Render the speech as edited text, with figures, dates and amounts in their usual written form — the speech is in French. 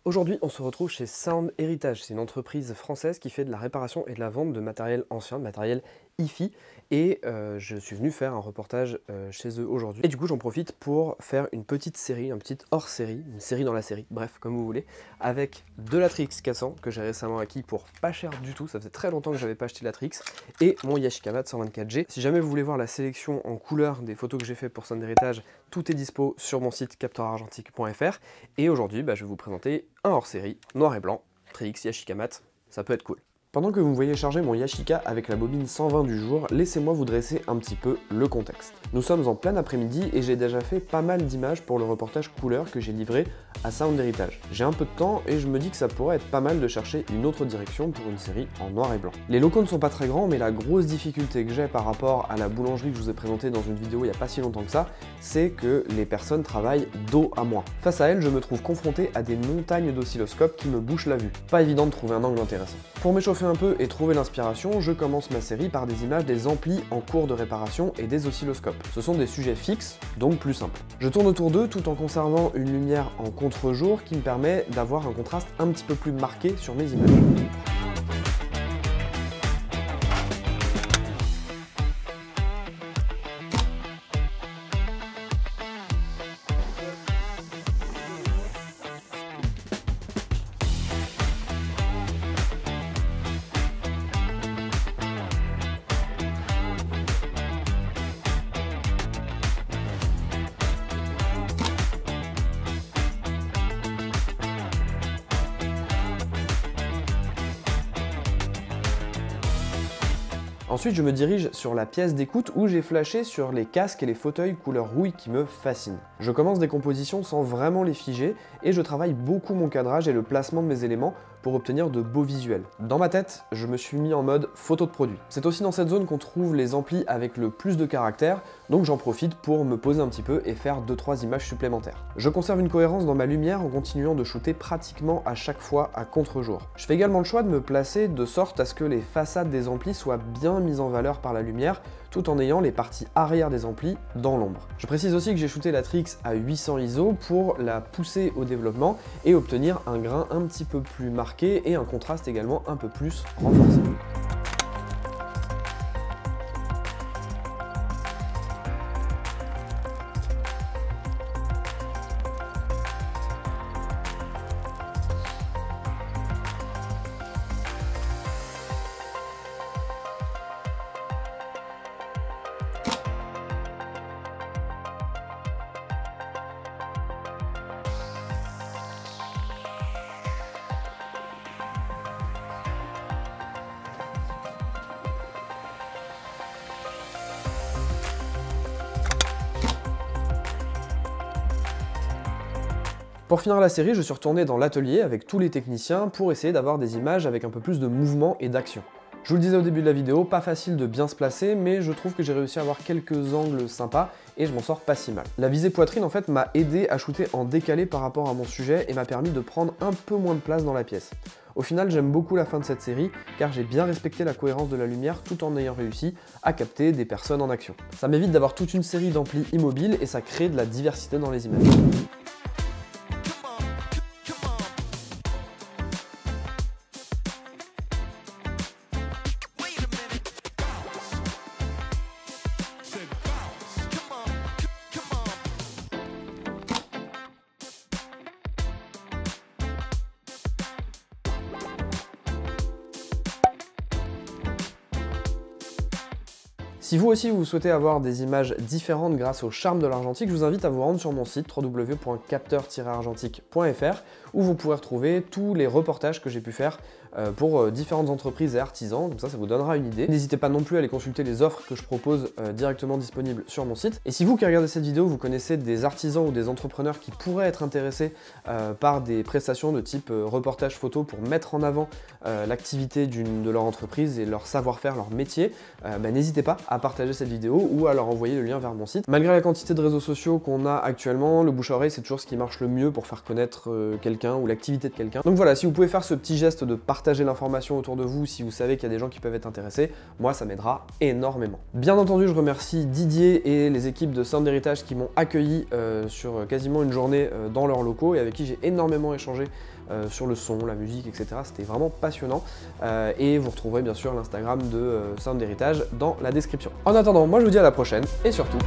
Aujourd'hui, on se retrouve chez Sound Heritage. C'est une entreprise française qui fait de la réparation et de la vente de matériel ancien, de matériel hi-fi. Et je suis venu faire un reportage chez eux aujourd'hui. Et du coup, j'en profite pour faire une petite série, un petit hors-série, une série dans la série, bref, comme vous voulez, avec de la Trix K100 que j'ai récemment acquis pour pas cher du tout. Ça faisait très longtemps que j'avais pas acheté la Trix. Et mon Yashica Mat 124G. Si jamais vous voulez voir la sélection en couleur des photos que j'ai fait pour Sound Heritage, tout est dispo sur mon site capteurargentique.fr. Et aujourd'hui, je vais vous présenter un hors-série, noir et blanc, Trix Yashica Mat, ça peut être cool. Pendant que vous me voyez charger mon Yashica avec la bobine 120 du jour, laissez-moi vous dresser un petit peu le contexte. Nous sommes en plein après-midi et j'ai déjà fait pas mal d'images pour le reportage couleur que j'ai livré à Sound Heritage. J'ai un peu de temps et je me dis que ça pourrait être pas mal de chercher une autre direction pour une série en noir et blanc. Les locaux ne sont pas très grands, mais la grosse difficulté que j'ai par rapport à la boulangerie que je vous ai présentée dans une vidéo il n'y a pas si longtemps que ça, c'est que les personnes travaillent dos à moi. Face à elles, je me trouve confronté à des montagnes d'oscilloscopes qui me bouchent la vue. Pas évident de trouver un angle intéressant. Pour m'échauffer un peu et trouver l'inspiration, je commence ma série par des images des amplis en cours de réparation et des oscilloscopes. Ce sont des sujets fixes, donc plus simples. Je tourne autour d'eux tout en conservant une lumière en contre-jour qui me permet d'avoir un contraste un petit peu plus marqué sur mes images. Ensuite, je me dirige sur la pièce d'écoute où j'ai flashé sur les casques et les fauteuils couleur rouille qui me fascinent. Je commence des compositions sans vraiment les figer et je travaille beaucoup mon cadrage et le placement de mes éléments pour obtenir de beaux visuels. Dans ma tête, je me suis mis en mode photo de produit. C'est aussi dans cette zone qu'on trouve les amplis avec le plus de caractère, donc j'en profite pour me poser un petit peu et faire 2-3 images supplémentaires. Je conserve une cohérence dans ma lumière en continuant de shooter pratiquement à chaque fois à contre-jour. Je fais également le choix de me placer de sorte à ce que les façades des amplis soient bien mises en valeur par la lumière, tout en ayant les parties arrière des amplis dans l'ombre. Je précise aussi que j'ai shooté la Trix à 800 ISO pour la pousser au développement et obtenir un grain un petit peu plus marqué et un contraste également un peu plus renforcé. Pour finir la série, je suis retourné dans l'atelier avec tous les techniciens pour essayer d'avoir des images avec un peu plus de mouvement et d'action. Je vous le disais au début de la vidéo, pas facile de bien se placer, mais je trouve que j'ai réussi à avoir quelques angles sympas et je m'en sors pas si mal. La visée poitrine en fait m'a aidé à shooter en décalé par rapport à mon sujet et m'a permis de prendre un peu moins de place dans la pièce. Au final, j'aime beaucoup la fin de cette série car j'ai bien respecté la cohérence de la lumière tout en ayant réussi à capter des personnes en action. Ça m'évite d'avoir toute une série d'amplis immobiles et ça crée de la diversité dans les images. Si vous aussi vous souhaitez avoir des images différentes grâce au charme de l'argentique, je vous invite à vous rendre sur mon site www.capteur-argentique.fr où vous pourrez retrouver tous les reportages que j'ai pu faire pour différentes entreprises et artisans, comme ça vous donnera une idée. N'hésitez pas non plus à aller consulter les offres que je propose directement disponibles sur mon site. Et si vous qui regardez cette vidéo, vous connaissez des artisans ou des entrepreneurs qui pourraient être intéressés par des prestations de type reportage photo pour mettre en avant l'activité de leur entreprise et leur savoir-faire, leur métier, n'hésitez pas à partager cette vidéo ou à leur envoyer le lien vers mon site. Malgré la quantité de réseaux sociaux qu'on a actuellement, le bouche à oreille c'est toujours ce qui marche le mieux pour faire connaître quelqu'un quelqu'un ou l'activité de quelqu'un. Donc voilà, si vous pouvez faire ce petit geste de partager l'information autour de vous, si vous savez qu'il y a des gens qui peuvent être intéressés, moi ça m'aidera énormément. Bien entendu, je remercie Didier et les équipes de Sound Héritage qui m'ont accueilli sur quasiment une journée dans leurs locaux et avec qui j'ai énormément échangé sur le son, la musique, etc. C'était vraiment passionnant. Et vous retrouverez bien sûr l'Instagram de Sound Héritage dans la description. En attendant, moi je vous dis à la prochaine et surtout...